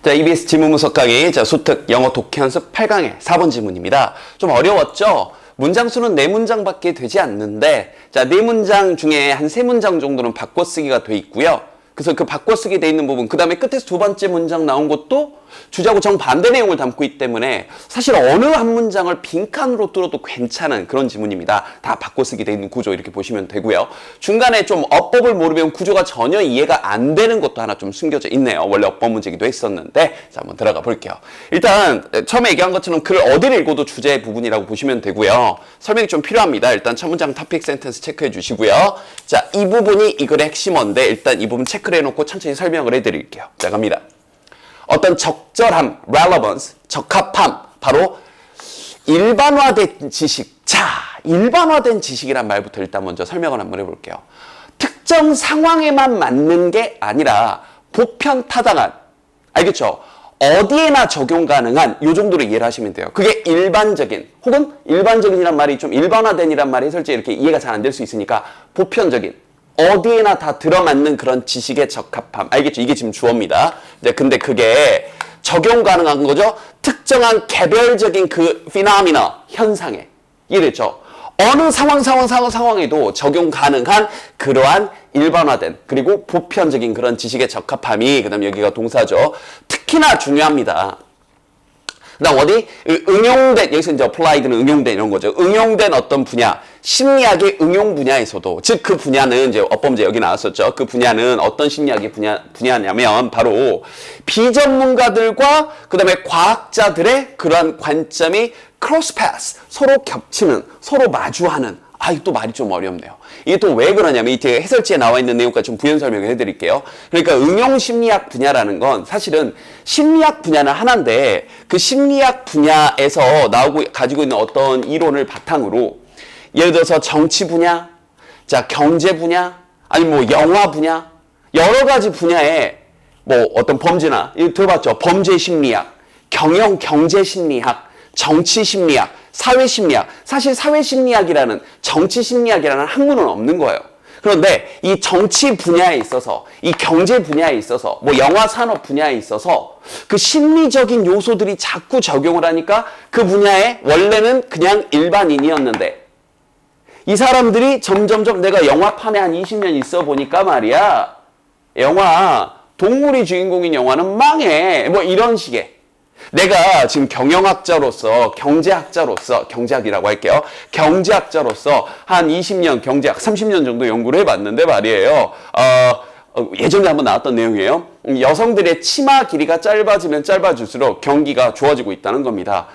자, EBS 지문분석 강의, 자, 소특 영어 독해 연습 8강의 4번 지문입니다. 좀 어려웠죠? 문장 수는 4문장밖에 되지 않는데, 자, 4문장 중에 한 3문장 정도는 바꿔쓰기가 돼 있고요. 그래서 그 바꿔쓰기 돼 있는 부분, 그 다음에 끝에서 두 번째 문장 나온 것도 주자고 정반대 내용을 담고 있기 때문에 사실 어느 한 문장을 빈칸으로 뚫어도 괜찮은 그런 지문입니다. 다 바꿔쓰기 돼 있는 구조 이렇게 보시면 되고요. 중간에 좀 어법을 모르면 구조가 전혀 이해가 안 되는 것도 하나 좀 숨겨져 있네요. 원래 어법 문제기도 했었는데, 자, 한번 들어가 볼게요. 일단 처음에 얘기한 것처럼 글 어디를 읽어도 주제 부분이라고 보시면 되고요. 설명이 좀 필요합니다. 일단 첫 문장 토픽 센텐스 체크해 주시고요. 자, 이 부분이 이 글의 핵심어인데 일단 이 부분 체크를 해놓고 천천히 설명을 해드릴게요. 자, 갑니다. 어떤 적절함, relevance, 적합함, 바로 일반화된 지식. 자, 일반화된 지식이란 말부터 일단 먼저 설명을 한번 해볼게요. 특정 상황에만 맞는 게 아니라 보편타당한, 알겠죠? 어디에나 적용 가능한 요 정도로 이해를 하시면 돼요. 그게 일반적인, 혹은 일반적인이란 말이 좀 일반화된이란 말이 솔직히 이렇게 이해가 잘 안 될 수 있으니까 보편적인, 어디에나 다 들어맞는 그런 지식의 적합함. 알겠죠? 이게 지금 주어입니다. 이제 근데 그게 적용 가능한 거죠? 특정한 개별적인 그 피노미나, 현상에. 이해됐죠? 어느 상황에도 적용 가능한 그러한 일반화된, 그리고 보편적인 그런 지식의 적합함이, 그 다음 여기가 동사죠. 특히나 중요합니다. 그 다음 어디? 응용된, 여기서 이제 applied는 응용된 이런 거죠. 응용된 어떤 분야, 심리학의 응용 분야에서도, 즉 그 분야는 이제 어법문제 여기 나왔었죠. 그 분야는 어떤 심리학의 분야냐면 바로 비전문가들과 그 다음에 과학자들의 그러한 관점이 크로스패스, 서로 겹치는, 서로 마주하는. 아, 이거 또 말이 좀 어렵네요. 이게 또 왜 그러냐면 이 뒤에 해설지에 나와 있는 내용까지 좀 부연 설명을 해드릴게요. 그러니까 응용 심리학 분야라는 건 사실은 심리학 분야는 하나인데 그 심리학 분야에서 가지고 있는 어떤 이론을 바탕으로 예를 들어서 정치 분야, 자, 경제 분야, 아니면 뭐 영화 분야, 여러 가지 분야에 뭐 어떤 범죄나, 이거 들어봤죠? 범죄 심리학, 경제 심리학, 정치 심리학, 사회 심리학. 사실 사회 심리학이라는, 정치 심리학이라는 학문은 없는 거예요. 그런데 이 정치 분야에 있어서, 이 경제 분야에 있어서, 뭐 영화 산업 분야에 있어서 그 심리적인 요소들이 자꾸 적용을 하니까 그 분야에 원래는 그냥 일반인이었는데 이 사람들이 점점점 내가 영화판에 한 20년 있어 보니까 말이야, 영화, 동물이 주인공인 영화는 망해. 뭐 이런 식의. 내가 지금 경영학자로서, 경제학이라고 할게요. 경제학자로서 한 20년 경제학, 30년 정도 연구를 해봤는데 말이에요. 예전에 한번 나왔던 내용이에요. 여성들의 치마 길이가 짧아지면 짧아질수록 경기가 좋아지고 있다는 겁니다.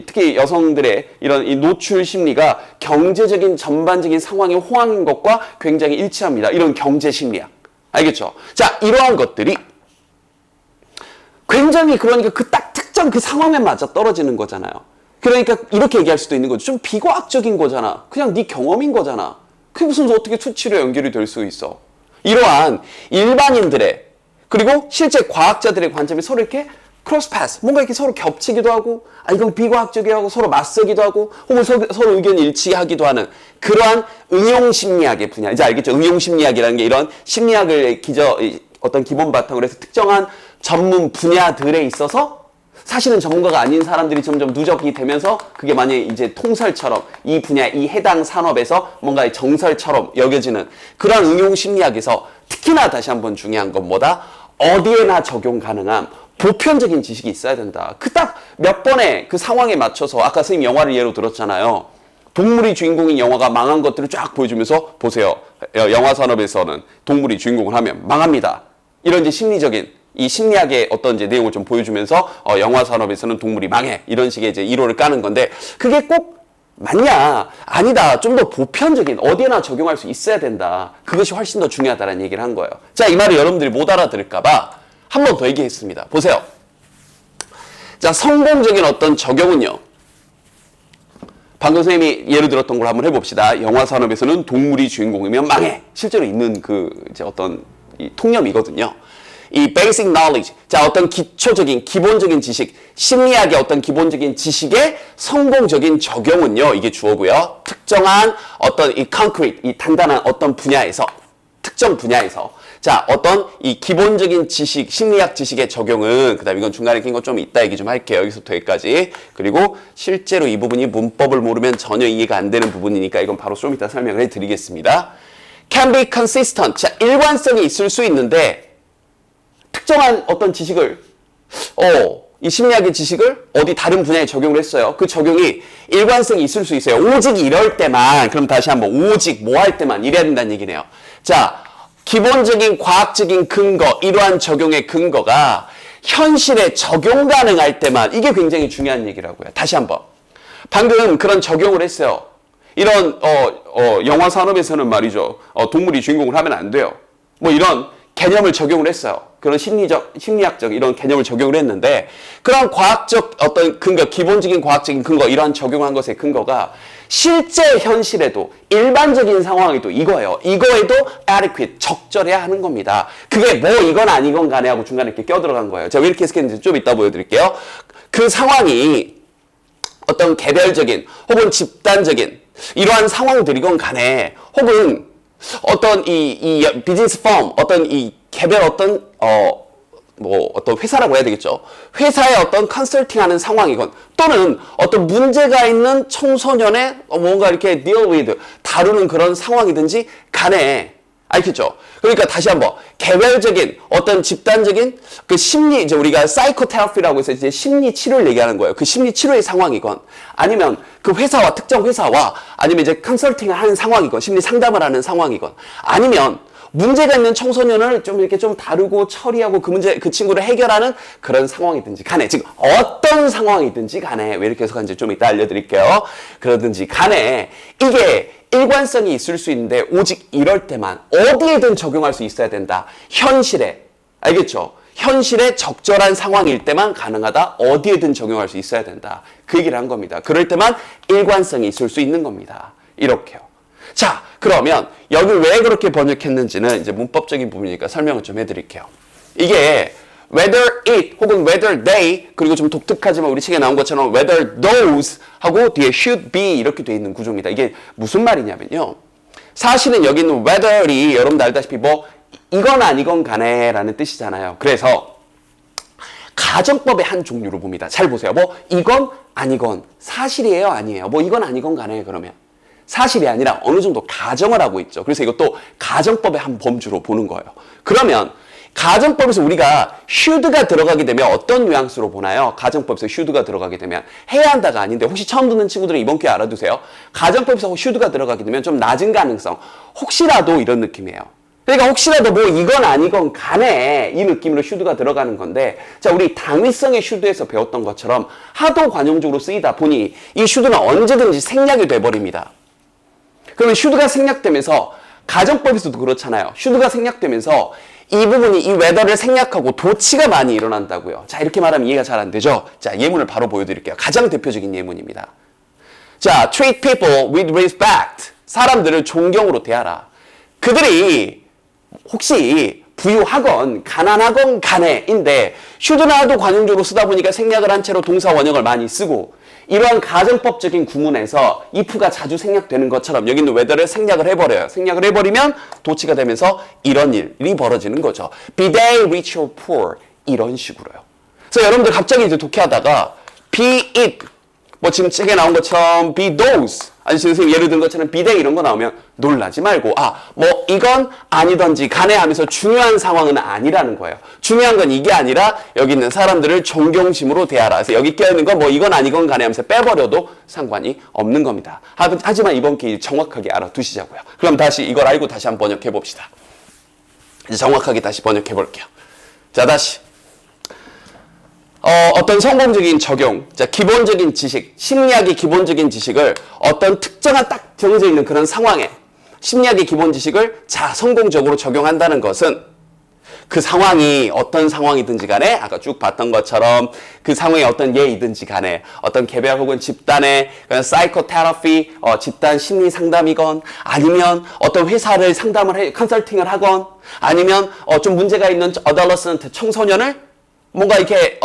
특히 여성들의 이런 이 노출 심리가 경제적인 전반적인 상황의 호황인 것과 굉장히 일치합니다. 이런 경제 심리학. 알겠죠? 자, 이러한 것들이 굉장히, 그러니까 그 딱 특정 그 상황에 맞아 떨어지는 거잖아요. 그러니까 이렇게 얘기할 수도 있는 거죠. 좀 비과학적인 거잖아. 그냥 네 경험인 거잖아. 그게 무슨 어떻게 수치로 연결이 될 수 있어. 이러한 일반인들의, 그리고 실제 과학자들의 관점이 서로 이렇게 크로스패스, 뭔가 이렇게 서로 겹치기도 하고, 아, 이건 비과학적이라고 하고 서로 맞서기도 하고, 혹은 서로 의견이 일치하기도 하는 그러한 응용심리학의 분야. 이제 알겠죠? 응용심리학이라는 게 이런 심리학을 어떤 기본 바탕으로 해서 특정한 전문 분야들에 있어서 사실은 전문가가 아닌 사람들이 점점 누적이 되면서 그게 만약에 이제 통설처럼 이 분야, 이 해당 산업에서 뭔가 정설처럼 여겨지는 그런 응용 심리학에서 특히나 다시 한번 중요한 건 뭐다? 어디에나 적용 가능한 보편적인 지식이 있어야 된다. 그 딱 몇 번의 그 상황에 맞춰서, 아까 선생님 영화를 예로 들었잖아요. 동물이 주인공인 영화가 망한 것들을 쫙 보여주면서 보세요. 영화 산업에서는 동물이 주인공을 하면 망합니다. 이런 이제 심리적인, 이 심리학의 어떤 이제 내용을 좀 보여주면서 영화 산업에서는 동물이 망해, 이런 식의 이제 이론을 까는 건데, 그게 꼭 맞냐? 아니다. 좀 더 보편적인, 어디에나 적용할 수 있어야 된다. 그것이 훨씬 더 중요하다는 얘기를 한 거예요. 자, 이 말을 여러분들이 못 알아들을까봐 한 번 더 얘기했습니다. 보세요. 자, 성공적인 어떤 적용은요, 방금 선생님이 예를 들었던 걸 한번 해봅시다. 영화 산업에서는 동물이 주인공이면 망해. 실제로 있는 그 이제 어떤 이 통념이거든요. 이 basic knowledge, 자, 어떤 기초적인, 기본적인 지식, 심리학의 어떤 기본적인 지식의 성공적인 적용은요, 이게 주어고요. 특정한 어떤 이 concrete, 이 단단한 어떤 분야에서, 특정 분야에서 자, 어떤 이 기본적인 지식, 심리학 지식의 적용은, 그 다음에 이건 중간에 낀 거 좀 이따 얘기 좀 할게요. 여기서부터 여기까지. 그리고 실제로 이 부분이 문법을 모르면 전혀 이해가 안 되는 부분이니까 이건 바로 좀 이따 설명을 해드리겠습니다. Can be consistent. 자, 일관성이 있을 수 있는데, 특정한 어떤 지식을, 이 심리학의 지식을 어디 다른 분야에 적용을 했어요. 그 적용이 일관성이 있을 수 있어요. 오직 이럴 때만, 그럼 다시 한번 오직 뭐 할 때만 이래야 된다는 얘기네요. 자, 기본적인 과학적인 근거, 이러한 적용의 근거가 현실에 적용 가능할 때만, 이게 굉장히 중요한 얘기라고요. 다시 한번. 방금 그런 적용을 했어요. 이런 영화 산업에서는 말이죠. 동물이 주인공을 하면 안 돼요. 뭐 이런 개념을 적용을 했어요. 그런 심리학적 이런 개념을 적용을 했는데, 그런 과학적 어떤 근거, 기본적인 과학적인 근거, 이러한 적용한 것의 근거가 실제 현실에도 일반적인 상황에도 이거예요. 이거에도 adequate, 적절해야 하는 겁니다. 그게 뭐 이건 아니건 간에 하고 중간에 이렇게 껴들어간 거예요. 제가 왜 이렇게 해석했는지 좀 이따 보여드릴게요. 그 상황이 어떤 개별적인 혹은 집단적인 이러한 상황들이건 간에, 혹은 어떤 이 비즈니스 펌, 어떤 이 개별 어떤 어떤 회사라고 해야 되겠죠. 회사의 어떤 컨설팅하는 상황이건, 또는 어떤 문제가 있는 청소년의 뭔가 이렇게 deal with, 다루는 그런 상황이든지 간에, 알겠죠? 그러니까 다시 한번, 개별적인 어떤 집단적인 그 심리, 이제 우리가 사이코테라피라고 해서 이제 심리 치료를 얘기하는 거예요. 그 심리 치료의 상황이건, 아니면 그 회사와, 특정 회사와, 아니면 이제 컨설팅을 하는 상황이건, 심리 상담을 하는 상황이건, 아니면 문제가 있는 청소년을 좀 이렇게 좀 다루고 처리하고 그 친구를 해결하는 그런 상황이든지 간에, 즉 어떤 상황이든지 간에, 왜 이렇게 해석하는지 좀 이따 알려드릴게요. 그러든지 간에 이게 일관성이 있을 수 있는데, 오직 이럴 때만 어디에든 적용할 수 있어야 된다. 현실에, 알겠죠? 현실에 적절한 상황일 때만 가능하다. 어디에든 적용할 수 있어야 된다. 그 얘기를 한 겁니다. 그럴 때만 일관성이 있을 수 있는 겁니다. 이렇게요. 자, 그러면 여기 왜 그렇게 번역했는지는 이제 문법적인 부분이니까 설명을 좀 해드릴게요. 이게 whether it 혹은 whether they, 그리고 좀 독특하지만 우리 책에 나온 것처럼 whether those 하고 뒤에 should be 이렇게 돼 있는 구조입니다. 이게 무슨 말이냐면요, 사실은 여기 있는 whether이 여러분들 알다시피 뭐 이건 아니건 간에 라는 뜻이잖아요. 그래서 가정법의 한 종류로 봅니다. 잘 보세요. 뭐 이건 아니건, 사실이에요 아니에요, 뭐 이건 아니건 간에, 그러면 사실이 아니라 어느 정도 가정을 하고 있죠. 그래서 이것도 가정법의 한 범주로 보는 거예요. 그러면 가정법에서 우리가 should가 들어가게 되면 어떤 뉘앙스로 보나요? 가정법에서 should가 들어가게 되면 해야 한다가 아닌데, 혹시 처음 듣는 친구들은 이번 기회에 알아두세요. 가정법에서 should가 들어가게 되면 좀 낮은 가능성, 혹시라도 이런 느낌이에요. 그러니까 혹시라도 뭐 이건 아니건 간에 이 느낌으로 should가 들어가는 건데, 자, 우리 당위성의 should에서 배웠던 것처럼 하도 관용적으로 쓰이다 보니 이 should는 언제든지 생략이 돼버립니다. 그러면 should가 생략되면서, 가정법에서도 그렇잖아요. should가 생략되면서 이 부분이 이 whether를 생략하고 도치가 많이 일어난다고요. 자, 이렇게 말하면 이해가 잘 안 되죠? 자, 예문을 바로 보여드릴게요. 가장 대표적인 예문입니다. 자, treat people with respect. 사람들을 존경으로 대하라. 그들이 혹시 부유하건 가난하건 간에인데 should는 하도 관용적으로 쓰다 보니까 생략을 한 채로 동사 원형을 많이 쓰고, 이러한 가정법적인 구문에서 if가 자주 생략되는 것처럼 여기 있는 whether를 생략을 해버려요. 생략을 해버리면 도치가 되면서 이런 일이 벌어지는 거죠. Be they rich or poor, 이런 식으로요. 그래서 여러분들 갑자기 이제 독해하다가 be it, 뭐 지금 책에 나온 것처럼 be those, 아니 선생님 예를 든 것처럼 be they 이런 거 나오면 놀라지 말고, 뭐 이건 아니던지 간에 하면서 중요한 상황은 아니라는 거예요. 중요한 건 이게 아니라 여기 있는 사람들을 존경심으로 대하라. 그래서 여기 껴있는 건 뭐 이건 아니건 간에 하면서 빼버려도 상관이 없는 겁니다. 하지만 이번 기회에 정확하게 알아두시자고요. 그럼 다시 이걸 알고 다시 한번 번역해 봅시다. 이제 정확하게 다시 번역해 볼게요. 자, 다시. 어떤 성공적인 적용, 자, 기본적인 지식, 심리학의 기본적인 지식을 어떤 특정한 딱 정해져 있는 그런 상황에 심리학의 기본 지식을 성공적으로 적용한다는 것은 그 상황이 어떤 상황이든지 간에, 아까 쭉 봤던 것처럼 그 상황이 어떤 예이든지 간에, 어떤 개별 혹은 집단의 사이코테라피, 집단 심리 상담이건, 아니면 어떤 회사를 컨설팅을 하건, 아니면 좀 문제가 있는 어덜러스한테 청소년을 뭔가 이렇게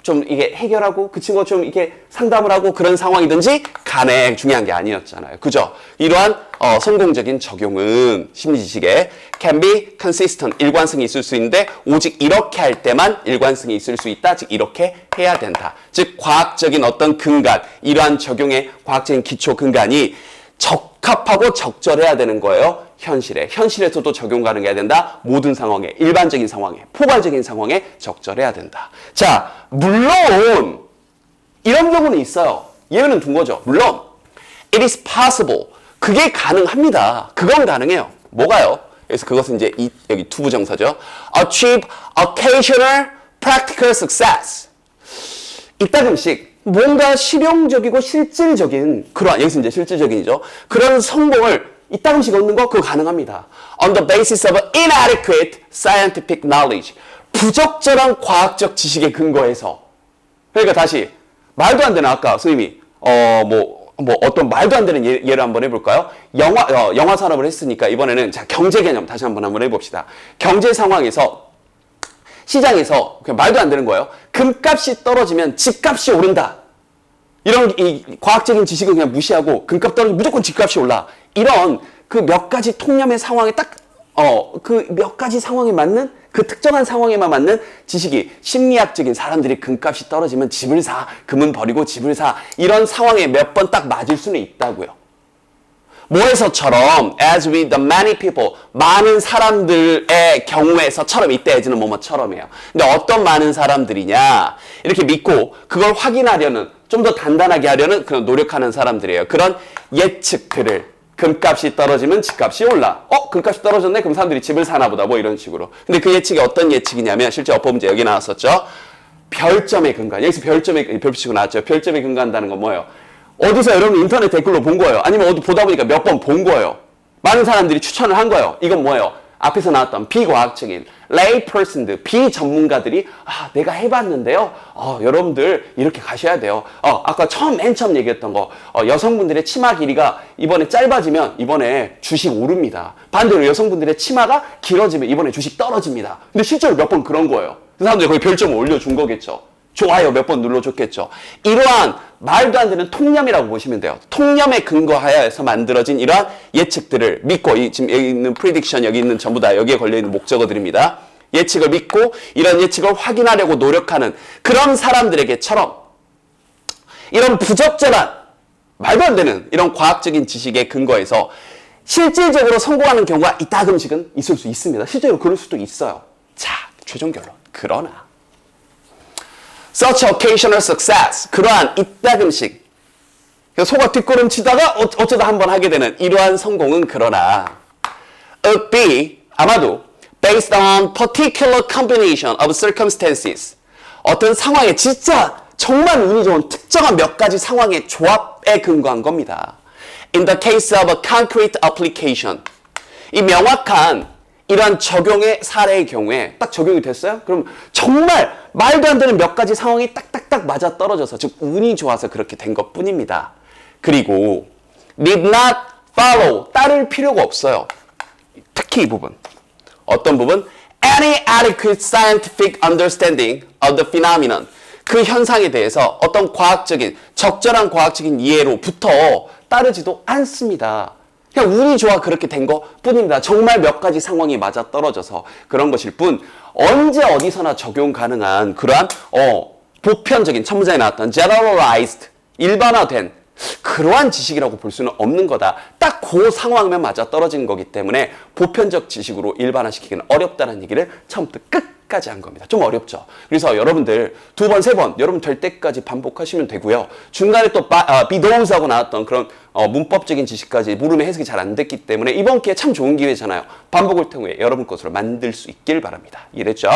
좀 이게 해결하고 그 친구가 좀 이렇게 상담을 하고 그런 상황이든지 간에 중요한 게 아니었잖아요. 그죠? 이러한 성공적인 적용은 심리 지식에 can be consistent 일관성이 있을 수 있는데 오직 이렇게 할 때만 일관성이 있을 수 있다. 즉 이렇게 해야 된다. 즉 과학적인 어떤 근간 이러한 적용의 과학적인 기초 근간이 적합하고 적절해야 되는 거예요. 현실에서도 적용 가능해야 된다. 모든 상황에, 일반적인 상황에, 포괄적인 상황에 적절해야 된다. 자, 물론 이런 경우는 있어요. 예외는 둔 거죠. 물론 it is possible. 그게 가능합니다. 그건 가능해요. 뭐가요? 그래서 그것은 이제 여기 투부정사죠. achieve occasional practical success. 이따금씩 뭔가 실용적이고 실질적인 그러한 여기서 이제 실질적인이죠. 그런 성공을 이따금씩 얻는 거 그거 가능합니다. On the basis of inadequate scientific knowledge. 부적절한 과학적 지식에 근거해서. 그러니까 다시 말도 안 되는 아까 선생님이 어떤 말도 안 되는 예를 한번 해볼까요? 영화 산업을 했으니까 이번에는 자 경제 개념 다시 한번 해봅시다. 경제 상황에서 시장에서 그냥 말도 안 되는 거예요. 금값이 떨어지면 집값이 오른다. 이런 이 과학적인 지식은 그냥 무시하고 금값 떨어지면 무조건 집값이 올라. 이런 그 몇 가지 통념의 상황에 딱 그 몇 가지 상황에 맞는 그 특정한 상황에만 맞는 지식이 심리학적인 사람들이 금값이 떨어지면 집을 사, 금은 버리고 집을 사 이런 상황에 몇 번 딱 맞을 수는 있다고요. 뭐에서처럼 as with the many people 많은 사람들의 경우에서처럼 이때 as는 뭐뭐처럼이에요. 근데 어떤 많은 사람들이냐 이렇게 믿고 그걸 확인하려는 좀 더 단단하게 하려는 그런 노력하는 사람들이에요. 그런 예측들을 금값이 떨어지면 집값이 올라. 금값이 떨어졌네? 그럼 사람들이 집을 사나 보다. 뭐 이런 식으로. 근데 그 예측이 어떤 예측이냐면 실제 어법문제 여기 나왔었죠. 별점에 근거한. 여기서 별표치고 나왔죠. 별점에 근거한다는 건 뭐예요? 어디서 여러분 인터넷 댓글로 본 거예요. 아니면 어디 보다 보니까 몇 번 본 거예요. 많은 사람들이 추천을 한 거예요. 이건 뭐예요? 앞에서 나왔던 비과학적인 lay person들, 비전문가들이 내가 해봤는데요. 여러분들 이렇게 가셔야 돼요. 아까 맨 처음 얘기했던 거 여성분들의 치마 길이가 이번에 짧아지면 이번에 주식 오릅니다. 반대로 여성분들의 치마가 길어지면 이번에 주식 떨어집니다. 근데 실제로 몇 번 그런 거예요. 그 사람들이 거기 별점을 올려준 거겠죠. 좋아요 몇 번 눌러줬겠죠. 이러한 말도 안 되는 통념이라고 보시면 돼요. 통념에 근거하여서 만들어진 이러한 예측들을 믿고 지금 여기 있는 prediction 여기 있는 전부 다 여기에 걸려있는 목적어들입니다. 예측을 믿고 이런 예측을 확인하려고 노력하는 그런 사람들에게처럼 이런 부적절한 말도 안 되는 이런 과학적인 지식에 근거해서 실질적으로 성공하는 경우가 이따금씩은 있을 수 있습니다. 실제로 그럴 수도 있어요. 자, 최종 결론. 그러나 such occasional success 그러한 이따금씩 속아 뒷걸음 치다가 어쩌다 한번 하게 되는 이러한 성공은 그러나 would be 아마도 based on particular combination of circumstances 어떤 상황에 진짜 정말 운이 좋은 특정한 몇 가지 상황의 조합에 근거한 겁니다. In the case of a concrete application 이 명확한 이러한 적용의 사례의 경우에 딱 적용이 됐어요? 그럼 정말 말도 안 되는 몇 가지 상황이 딱딱딱 맞아 떨어져서 즉 운이 좋아서 그렇게 된 것뿐입니다. 그리고 need not follow 따를 필요가 없어요. 특히 이 부분 어떤 부분? Any adequate scientific understanding of the phenomenon 그 현상에 대해서 어떤 과학적인 적절한 과학적인 이해로부터 따르지도 않습니다. 그냥 운이 좋아 그렇게 된 것 뿐입니다. 정말 몇 가지 상황이 맞아 떨어져서 그런 것일 뿐 언제 어디서나 적용 가능한 그러한 보편적인 천문장에 나왔던 generalized 일반화된 그러한 지식이라고 볼 수는 없는 거다. 딱 그 상황만 맞아 떨어진 거기 때문에 보편적 지식으로 일반화시키기는 어렵다는 얘기를 처음부터 끝까지 한 겁니다. 좀 어렵죠. 그래서 여러분들 2번, 3번 여러분 될 때까지 반복하시면 되고요. 중간에 또 be those 하고 나왔던 그런 문법적인 지식까지 모르면 해석이 잘 안 됐기 때문에 이번 기회 참 좋은 기회잖아요. 반복을 통해 여러분 것으로 만들 수 있길 바랍니다. 이해됐죠?